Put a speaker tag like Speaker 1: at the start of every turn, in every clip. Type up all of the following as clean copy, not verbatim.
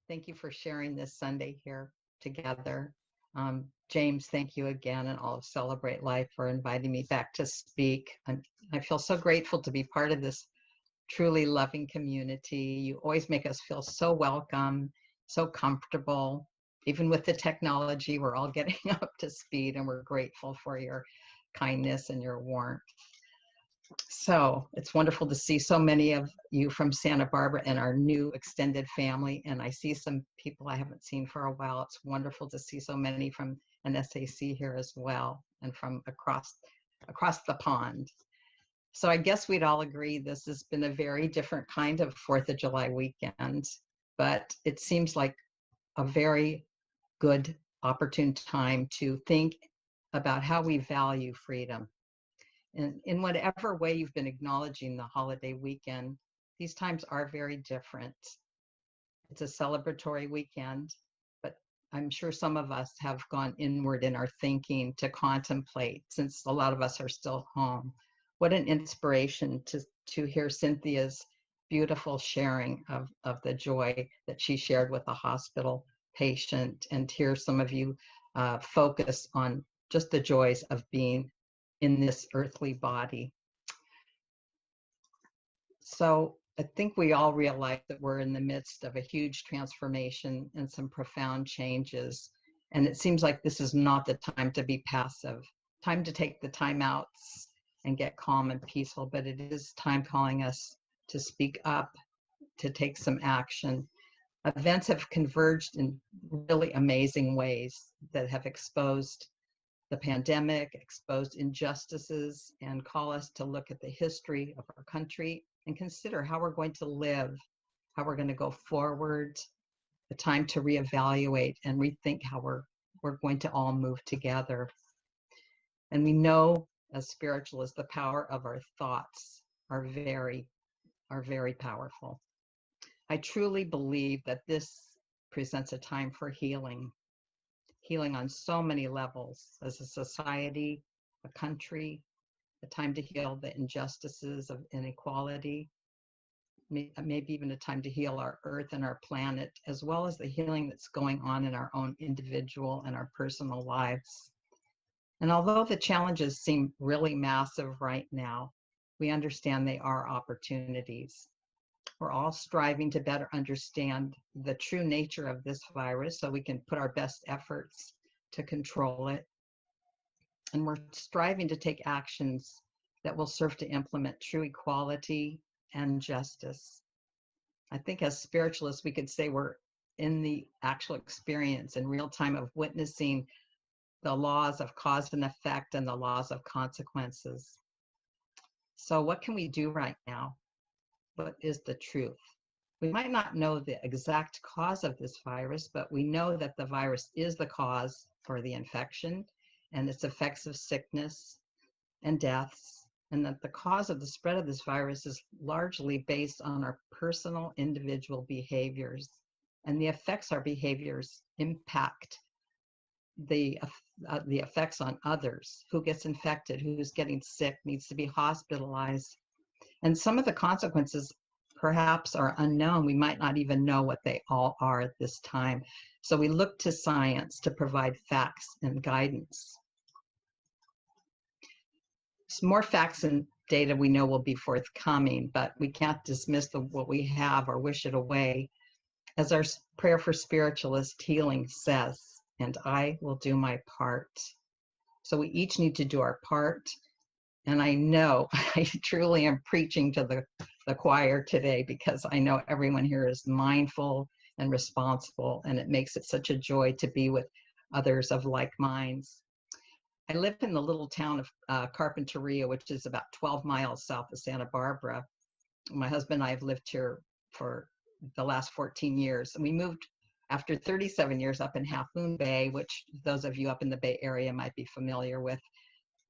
Speaker 1: Thank you for sharing this Sunday here together. James, thank you again, and all of Celebrate Life for inviting me back to speak. I feel so grateful to be part of this truly loving community. You always make us feel so welcome, so comfortable. Even with the technology, we're all getting up to speed, and we're grateful for your kindness and your warmth. So it's wonderful to see so many of you from Santa Barbara and our new extended family. And I see some people I haven't seen for a while. It's wonderful to see so many from an SAC here as well, and from across the pond. So I guess we'd all agree this has been a very different kind of 4th of July weekend, but it seems like a very good, opportune time to think about how we value freedom. And in whatever way you've been acknowledging the holiday weekend, these times are very different. It's a celebratory weekend, but I'm sure some of us have gone inward in our thinking to contemplate, since a lot of us are still home. What an inspiration to hear Cynthia's beautiful sharing of the joy that she shared with a hospital patient, and hear some of you focus on just the joys of being in this earthly body. So I think we all realize that we're in the midst of a huge transformation and some profound changes. And it seems like this is not the time to be passive, time to take the time outs and get calm and peaceful, but it is time calling us to speak up, to take some action. Events have converged in really amazing ways that have exposed the pandemic, exposed injustices, and call us to look at the history of our country and consider how we're going to live, how we're going to go forward, the time to reevaluate and rethink how we're going to all move together. And we know as spiritualists, the power of our thoughts are very powerful. I truly believe that this presents a time for healing on so many levels, as a society, a country, a time to heal the injustices of inequality, maybe even a time to heal our earth and our planet, as well as the healing that's going on in our own individual and our personal lives. And although the challenges seem really massive right now, we understand they are opportunities. We're all striving to better understand the true nature of this virus so we can put our best efforts to control it. And we're striving to take actions that will serve to implement true equality and justice. I think as spiritualists, we could say we're in the actual experience in real time of witnessing the laws of cause and effect and the laws of consequences. So what can we do right now? What is the truth? We might not know the exact cause of this virus, but we know that the virus is the cause for the infection and its effects of sickness and deaths, and that the cause of the spread of this virus is largely based on our personal individual behaviors, and the effects our behaviors impact the effects on others, who gets infected, who's getting sick, needs to be hospitalized. And some of the consequences perhaps are unknown. We might not even know what they all are at this time. So we look to science to provide facts and guidance. Some more facts and data we know will be forthcoming, but we can't dismiss what we have or wish it away. As our prayer for spiritualist healing says, and I will do my part. So we each need to do our part. And I know I truly am preaching to the choir today, because I know everyone here is mindful and responsible, and it makes it such a joy to be with others of like minds. I live in the little town of Carpinteria, which is about 12 miles south of Santa Barbara. My husband and I have lived here for the last 14 years, and we moved after 37 years up in Half Moon Bay, which those of you up in the Bay Area might be familiar with.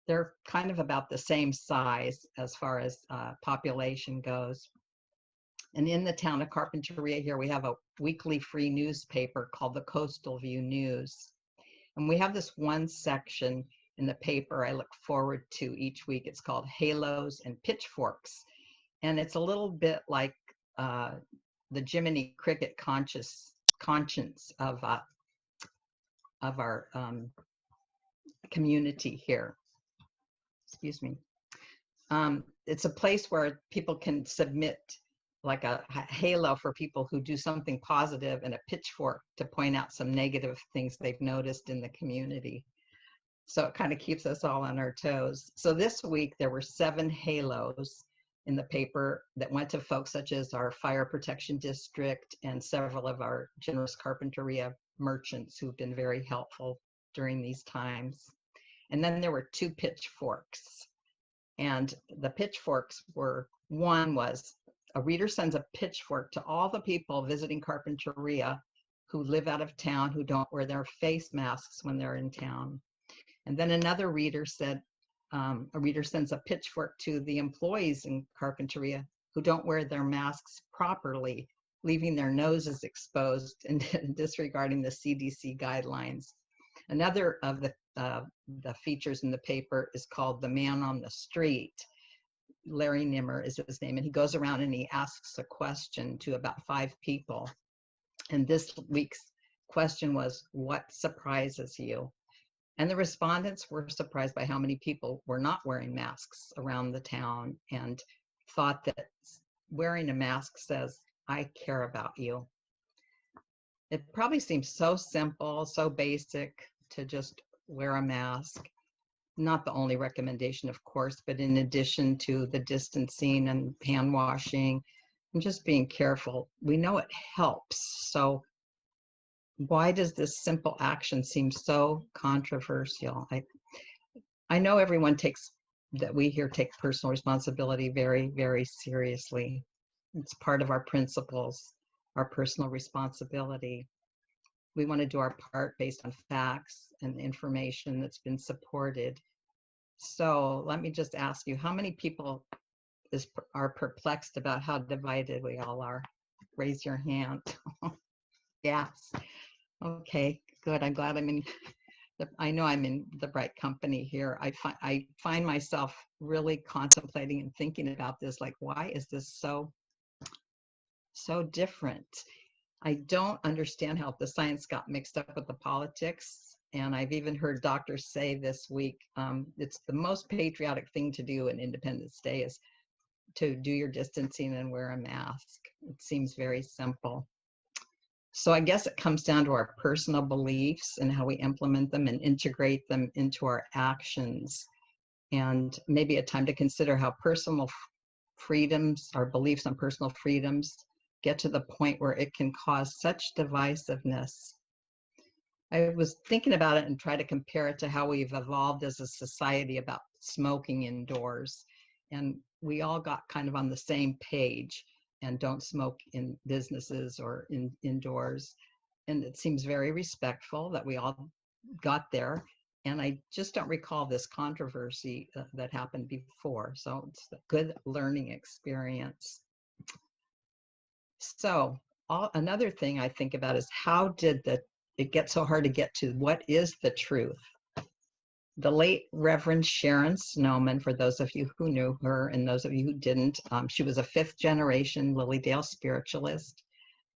Speaker 1: They're kind of about the same size as far as population goes. And in the town of Carpinteria here, we have a weekly free newspaper called the Coastal View News. And we have this one section in the paper I look forward to each week. It's called Halos and Pitchforks. And it's a little bit like the Jiminy Cricket conscious conscience of our community here. Excuse me. It's a place where people can submit like a halo for people who do something positive and a pitchfork to point out some negative things they've noticed in the community. So it kind of keeps us all on our toes. So this week there were 7 halos in the paper that went to folks such as our fire protection district and several of our generous carpinteria merchants who've been very helpful during these times. And then there were 2 pitchforks. And the pitchforks were, one was a reader sends a pitchfork to all the people visiting carpinteria who live out of town, who don't wear their face masks when they're in town. And then another reader said, a reader sends a pitchfork to the employees in carpinteria who don't wear their masks properly, leaving their noses exposed and disregarding the CDC guidelines. Another of the features in the paper is called The Man on the Street. Larry Nimmer is his name, and he goes around and he asks a question to about 5 people. And this week's question was, what surprises you? And the respondents were surprised by how many people were not wearing masks around the town and thought that wearing a mask says, I care about you. It probably seems so simple, so basic to just wear a mask. Not the only recommendation, of course, but in addition to the distancing and hand washing and just being careful, we know it helps. So why does this simple action seem so controversial? I know everyone that we here take personal responsibility very, very seriously. It's part of our principles, our personal responsibility. We want to do our part based on facts and information that's been supported. So let me just ask you, how many people are perplexed about how divided we all are? Raise your hand. Yes. Okay, good. I'm glad I know I'm in the right company here. I find myself really contemplating and thinking about this, like, why is this so different? I don't understand how the science got mixed up with the politics. And I've even heard doctors say this week, it's the most patriotic thing to do in Independence Day is to do your distancing and wear a mask. It seems very simple. So I guess it comes down to our personal beliefs and how we implement them and integrate them into our actions. And maybe a time to consider how personal freedoms, our beliefs on personal freedoms, get to the point where it can cause such divisiveness. I was thinking about it and try to compare it to how we've evolved as a society about smoking indoors. And we all got kind of on the same page and don't smoke in businesses or indoors. And it seems very respectful that we all got there. And I just don't recall this controversy that happened before. So it's a good learning experience. So another thing I think about is how did it get so hard to get to what is the truth? The late Reverend Sharon Snowman, for those of you who knew her and those of you who didn't, she was a 5th generation Lilydale spiritualist.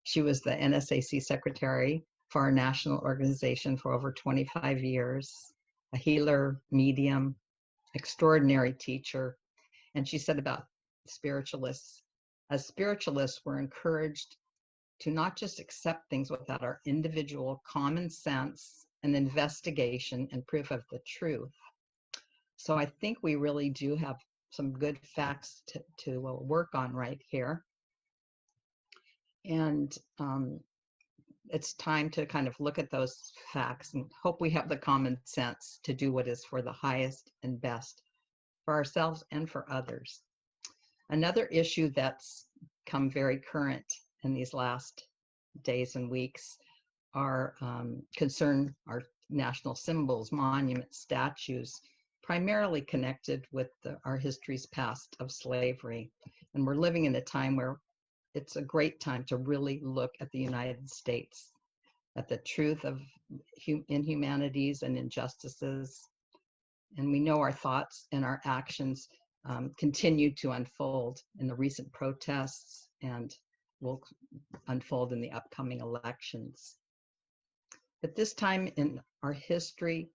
Speaker 1: She was the NSAC secretary for our national organization for over 25 years, a healer, medium, extraordinary teacher. And she said about spiritualists, as spiritualists, we're encouraged to not just accept things without our individual common sense and investigation and proof of the truth. So I think we really do have some good facts to work on right here. And it's time to kind of look at those facts and hope we have the common sense to do what is for the highest and best for ourselves and for others. Another issue that's come very current in these last days and weeks are concern our national symbols, monuments, statues, primarily connected with our history's past of slavery. And we're living in a time where it's a great time to really look at the United States, at the truth of inhumanities and injustices. And we know our thoughts and our actions continue to unfold in the recent protests and will unfold in the upcoming elections. But this time in our history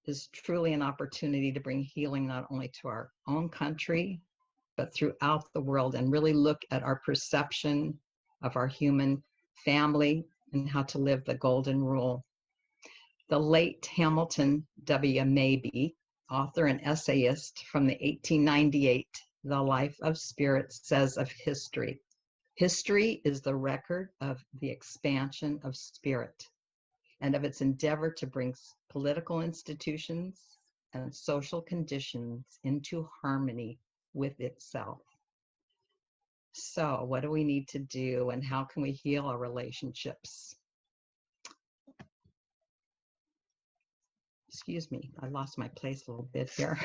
Speaker 1: is truly an opportunity to bring healing not only to our own country, but throughout the world, and really look at our perception of our human family and how to live the golden rule. The late Hamilton W. Mabie, author and essayist from the 1898 The Life of Spirit, says of history, history is the record of the expansion of spirit and of its endeavor to bring political institutions and social conditions into harmony with itself. So, what do we need to do, and how can we heal our relationships? Excuse me, I lost my place a little bit here.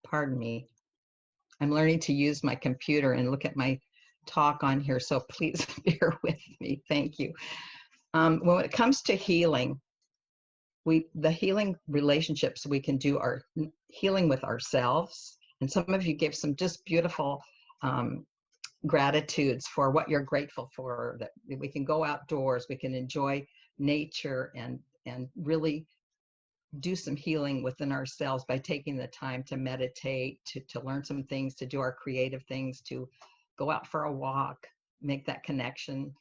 Speaker 1: Pardon me. I'm learning to use my computer and look at my talk on here, so please bear with me. Thank you. When it comes to healing, the healing relationships we can do are healing with ourselves. And some of you gave some just beautiful gratitudes for what you're grateful for, that we can go outdoors, we can enjoy nature and really do some healing within ourselves by taking the time to meditate, to learn some things, to do our creative things, to go out for a walk, make that connection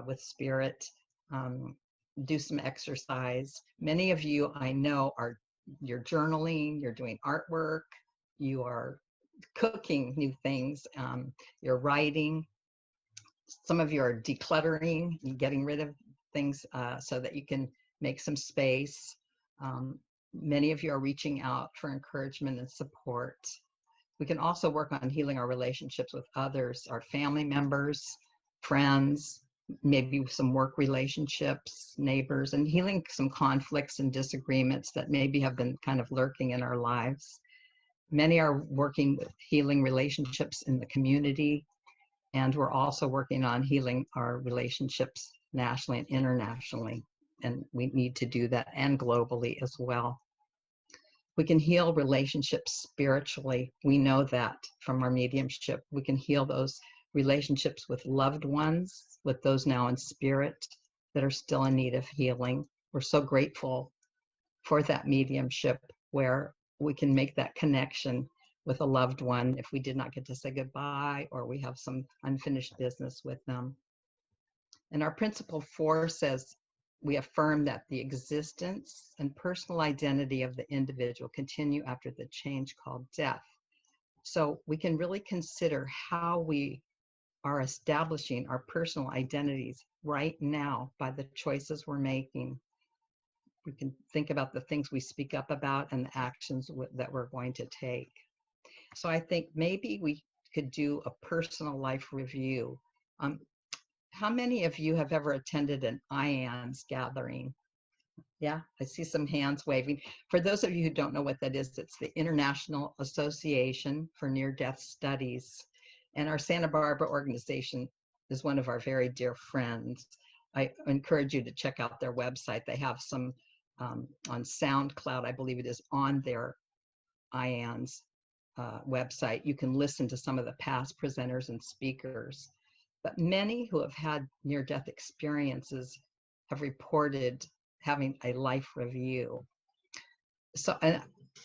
Speaker 1: with spirit, do some exercise. Many of you I know you're journaling, you're doing artwork, you are cooking new things, you're writing. Some of you are decluttering, getting rid of things so that you can make some space. Many of you are reaching out for encouragement and support. We can also work on healing our relationships with others, our family members, friends, maybe some work relationships, neighbors, and healing some conflicts and disagreements that maybe have been kind of lurking in our lives. Many are working with healing relationships in the community, and we're also working on healing our relationships nationally and internationally. And we need to do that, and globally as well. We can heal relationships spiritually. We know that from our mediumship. We can heal those relationships with loved ones, with those now in spirit that are still in need of healing. We're so grateful for that mediumship where we can make that connection with a loved one if we did not get to say goodbye or we have some unfinished business with them. And our principle 4 says, we affirm that the existence and personal identity of the individual continue after the change called death. So we can really consider how we are establishing our personal identities right now by the choices we're making. We can think about the things we speak up about and the actions that we're going to take. So I think maybe we could do a personal life review. How many of you have ever attended an IANS gathering? Yeah, I see some hands waving. For those of you who don't know what that is, it's the International Association for Near-Death Studies. And our Santa Barbara organization is one of our very dear friends. I encourage you to check out their website. They have some on SoundCloud, I believe it is, on their IANS website. You can listen to some of the past presenters and speakers. But many who have had near-death experiences have reported having a life review. So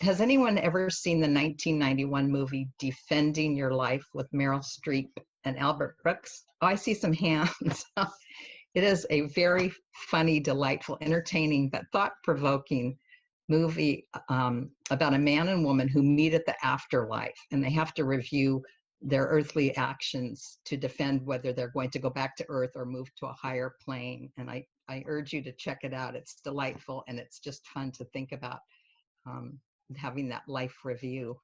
Speaker 1: has anyone ever seen the 1991 movie Defending Your Life with Meryl Streep and Albert Brooks? Oh, I see some hands. It is a very funny, delightful, entertaining, but thought-provoking movie about a man and woman who meet at the afterlife, and they have to review their earthly actions to defend whether they're going to go back to Earth or move to a higher plane. And I urge you to check it out. It's delightful, and it's just fun to think about having that life review.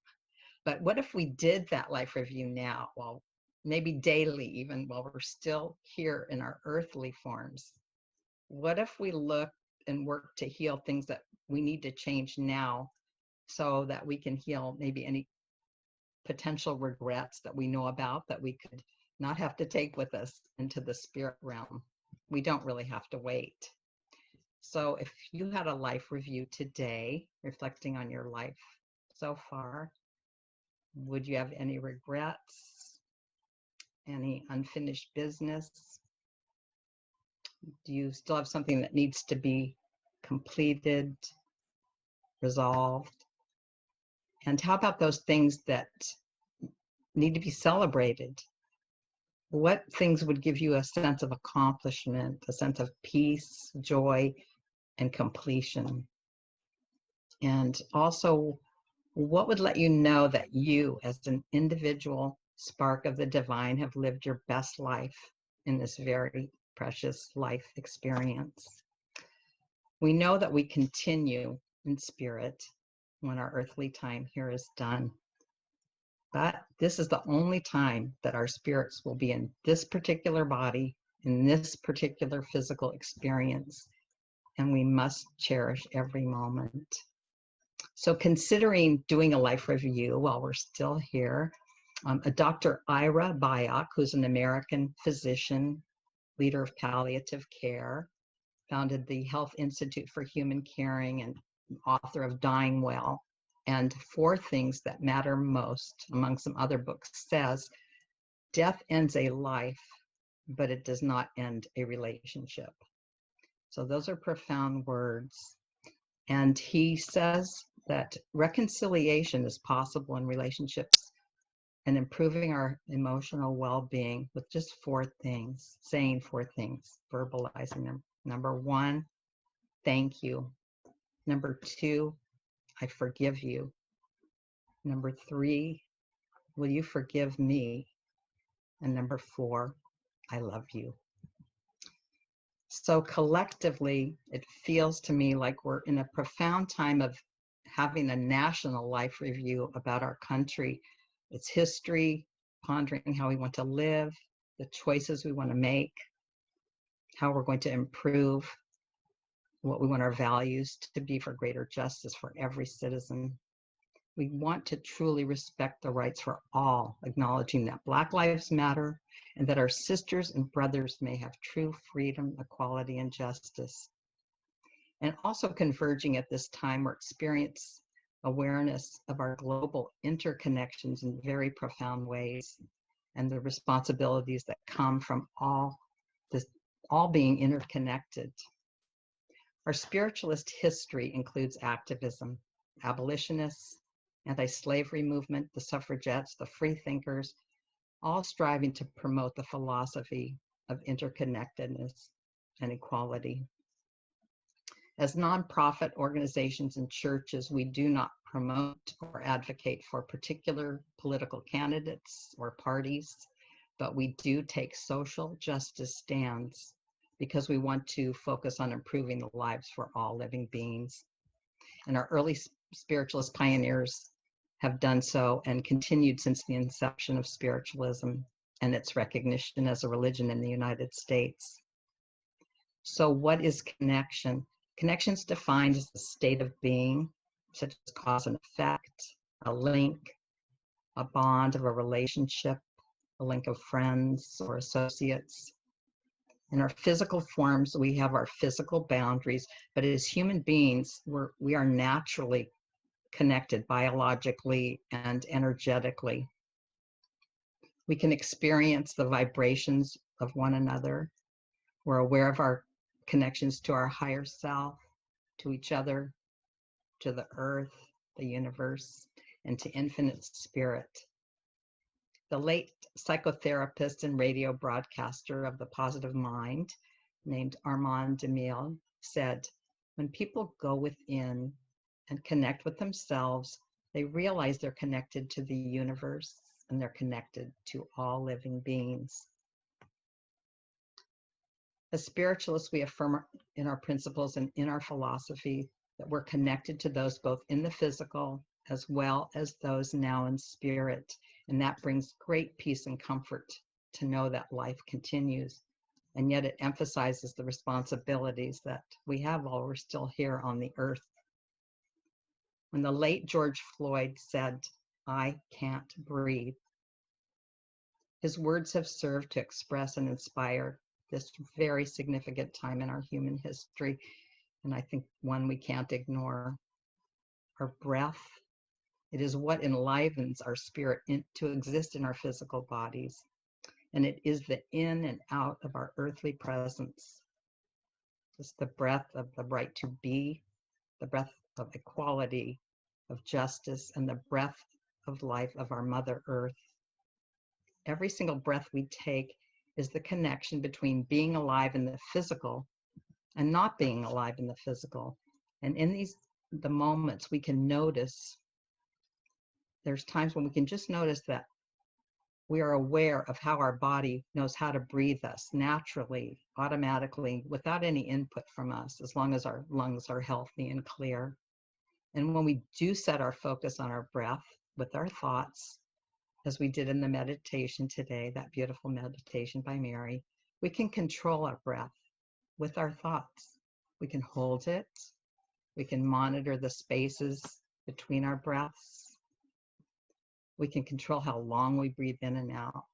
Speaker 1: But what if we did that life review now, well, maybe daily, even while we're still here in our earthly forms? What if we look and work to heal things that we need to change now so that we can heal maybe any potential regrets that we know about that we could not have to take with us into the spirit realm? We don't really have to wait. So if you had a life review today, reflecting on your life so far, Would you have any regrets? Any unfinished business? Do you still have something that needs to be completed, resolved? And how about those things that need to be celebrated? What things would give you a sense of accomplishment, a sense of peace, joy, and completion? And also, what would let you know that you, as an individual spark of the divine, have lived your best life in this very precious life experience? We know that we continue in spirit when our earthly time here is done. But this is the only time that our spirits will be in this particular body, in this particular physical experience, and we must cherish every moment. So considering doing a life review while we're still here, a Dr. Ira Byock, who's an American physician, leader of palliative care, founded the Health Institute for Human Caring and author of Dying Well, and Four Things That Matter Most, among some other books, says, death ends a life, but it does not end a relationship. So those are profound words. And he says that reconciliation is possible in relationships and improving our emotional well-being with just four things, saying four things, verbalizing them. Number one, thank you. Number two, I forgive you. Number three, will you forgive me? And number four, I love you. So collectively, it feels to me like we're in a profound time of having a national life review about our country, its history, pondering how we want to live, the choices we want to make, how we're going to improve, what we want our values to be for greater justice for every citizen. We want to truly respect the rights for all, acknowledging that Black lives matter and that our sisters and brothers may have true freedom, equality, and justice. And also converging at this time, we're experiencing awareness of our global interconnections in very profound ways and the responsibilities that come from all being interconnected. Our spiritualist history includes activism, abolitionists, anti-slavery movement, the suffragettes, the freethinkers, all striving to promote the philosophy of interconnectedness and equality. As nonprofit organizations and churches, we do not promote or advocate for particular political candidates or parties, but we do take social justice stands because we want to focus on improving the lives for all living beings. And our early spiritualist pioneers have done so and continued since the inception of spiritualism and its recognition as a religion in the United States. So what is connection? Connection is defined as the state of being, such as cause and effect, a link, a bond of a relationship, a link of friends or associates. In our physical forms, we have our physical boundaries, but as human beings, we are naturally connected biologically and energetically. We can experience the vibrations of one another. We're aware of our connections to our higher self, to each other, to the earth, the universe, and to infinite spirit. The late psychotherapist and radio broadcaster of the positive mind, named Armand Demille, said, when people go within and connect with themselves, they realize they're connected to the universe and they're connected to all living beings. As spiritualists, we affirm in our principles and in our philosophy that we're connected to those both in the physical as well as those now in spirit. And that brings great peace and comfort to know that life continues. And yet it emphasizes the responsibilities that we have while we're still here on the earth. When the late George Floyd said, "I can't breathe," his words have served to express and inspire this very significant time in our human history, and I think one we can't ignore. Our breath It is what enlivens our spirit to exist in our physical bodies. And it is the in and out of our earthly presence. It's the breath of the right to be, the breath of equality, of justice, and the breath of life of our Mother Earth. Every single breath we take is the connection between being alive in the physical and not being alive in the physical. And in the moments we can notice, there's times when we can just notice that we are aware of how our body knows how to breathe us naturally, automatically, without any input from us, as long as our lungs are healthy and clear. And when we do set our focus on our breath with our thoughts, as we did in the meditation today, that beautiful meditation by Mary, we can control our breath with our thoughts. We can hold it. We can monitor the spaces between our breaths. We can control how long we breathe in and out.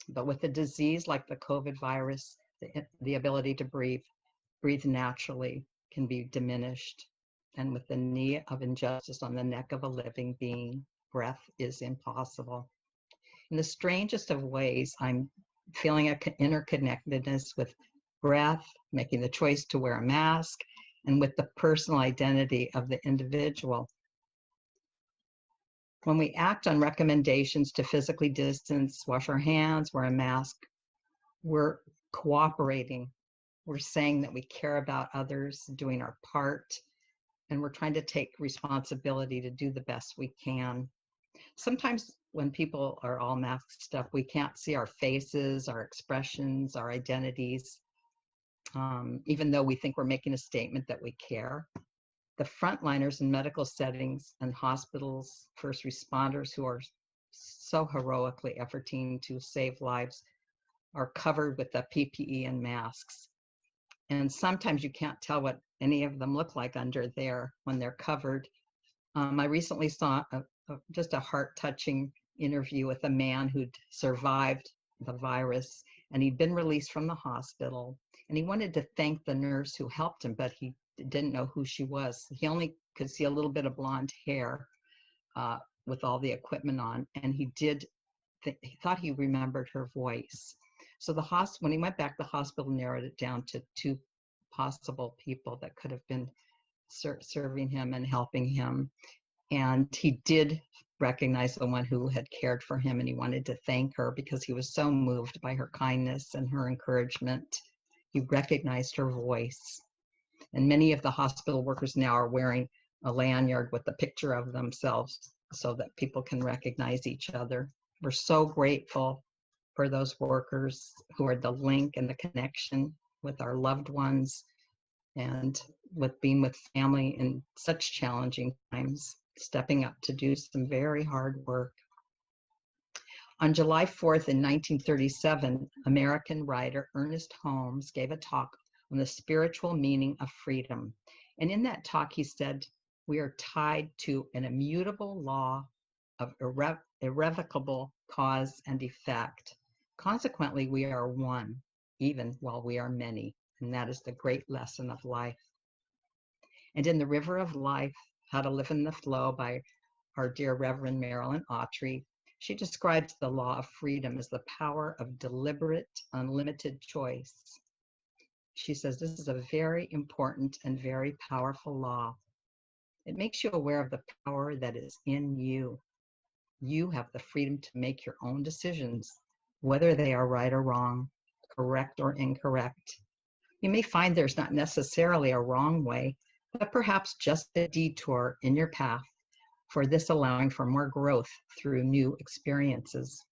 Speaker 1: But with a disease like the COVID virus, the ability to breathe naturally can be diminished. And with the knee of injustice on the neck of a living being, breath is impossible. In the strangest of ways, I'm feeling an interconnectedness with breath, making the choice to wear a mask, and with the personal identity of the individual. When we act on recommendations to physically distance, wash our hands, wear a mask, we're cooperating. We're saying that we care about others, doing our part, and we're trying to take responsibility to do the best we can. Sometimes when people are all masked up, we can't see our faces, our expressions, our identities, even though we think we're making a statement that we care. The frontliners in medical settings and hospitals, first responders who are so heroically efforting to save lives, are covered with the PPE and masks. And sometimes you can't tell what any of them look like under there when they're covered. I recently saw just a heart-touching interview with a man who'd survived the virus, and he'd been released from the hospital, and he wanted to thank the nurse who helped him, but he didn't know who she was. He only could see a little bit of blonde hair with all the equipment on, and he thought he remembered her voice. So when he went back, the hospital narrowed it down to 2 possible people that could have been serving him and helping him. And he did recognize the one who had cared for him, and he wanted to thank her because he was so moved by her kindness and her encouragement. He recognized her voice. And many of the hospital workers now are wearing a lanyard with a picture of themselves so that people can recognize each other. We're so grateful for those workers who are the link and the connection with our loved ones and with being with family in such challenging times, stepping up to do some very hard work. On July 4th in 1937, American writer Ernest Holmes gave a talk on the spiritual meaning of freedom. And in that talk, he said, we are tied to an immutable law of irrevocable cause and effect. Consequently, we are one, even while we are many. And that is the great lesson of life. And in The River of Life, How to Live in the Flow by our dear Reverend Marilyn Autry, she describes the law of freedom as the power of deliberate, unlimited choice. She says this is a very important and very powerful law. It makes you aware of the power that is in you. You have the freedom to make your own decisions, whether they are right or wrong, correct or incorrect. You may find there's not necessarily a wrong way, but perhaps just a detour in your path, for this allowing for more growth through new experiences.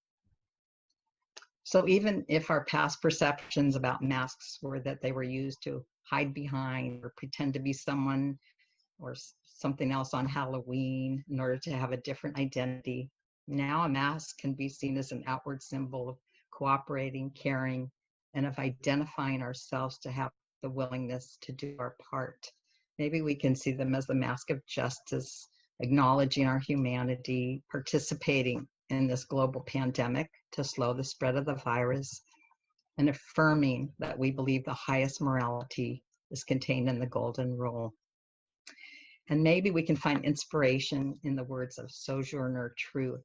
Speaker 1: So even if our past perceptions about masks were that they were used to hide behind or pretend to be someone or something else on Halloween in order to have a different identity, now a mask can be seen as an outward symbol of cooperating, caring, and of identifying ourselves to have the willingness to do our part. Maybe we can see them as the mask of justice, acknowledging our humanity, participating in this global pandemic to slow the spread of the virus, and affirming that we believe the highest morality is contained in the Golden Rule. And maybe we can find inspiration in the words of Sojourner Truth.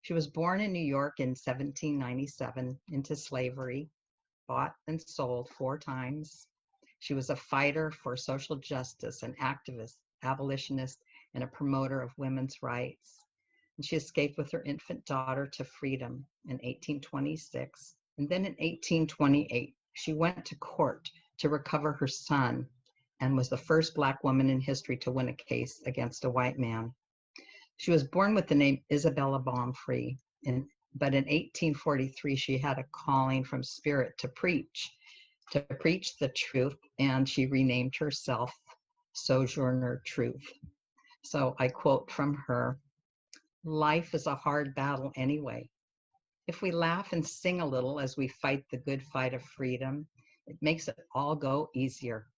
Speaker 1: She was born in New York in 1797 into slavery, bought and sold 4 times. She was a fighter for social justice, an activist, abolitionist, and a promoter of women's rights. And she escaped with her infant daughter to freedom in 1826. And then in 1828, she went to court to recover her son and was the first Black woman in history to win a case against a white man. She was born with the name Isabella Baumfree, but in 1843, she had a calling from Spirit to preach the truth, and she renamed herself Sojourner Truth. So I quote from her, "Life is a hard battle anyway. If we laugh and sing a little as we fight the good fight of freedom, it makes it all go easier.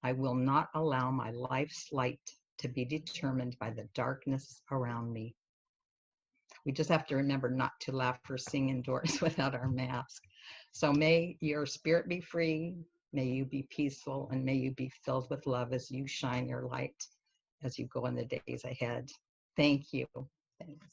Speaker 1: I will not allow my life's light to be determined by the darkness around me." We just have to remember not to laugh or sing indoors without our mask. So may your spirit be free, may you be peaceful, and may you be filled with love as you shine your light as you go in the days ahead. Thank you. Thanks.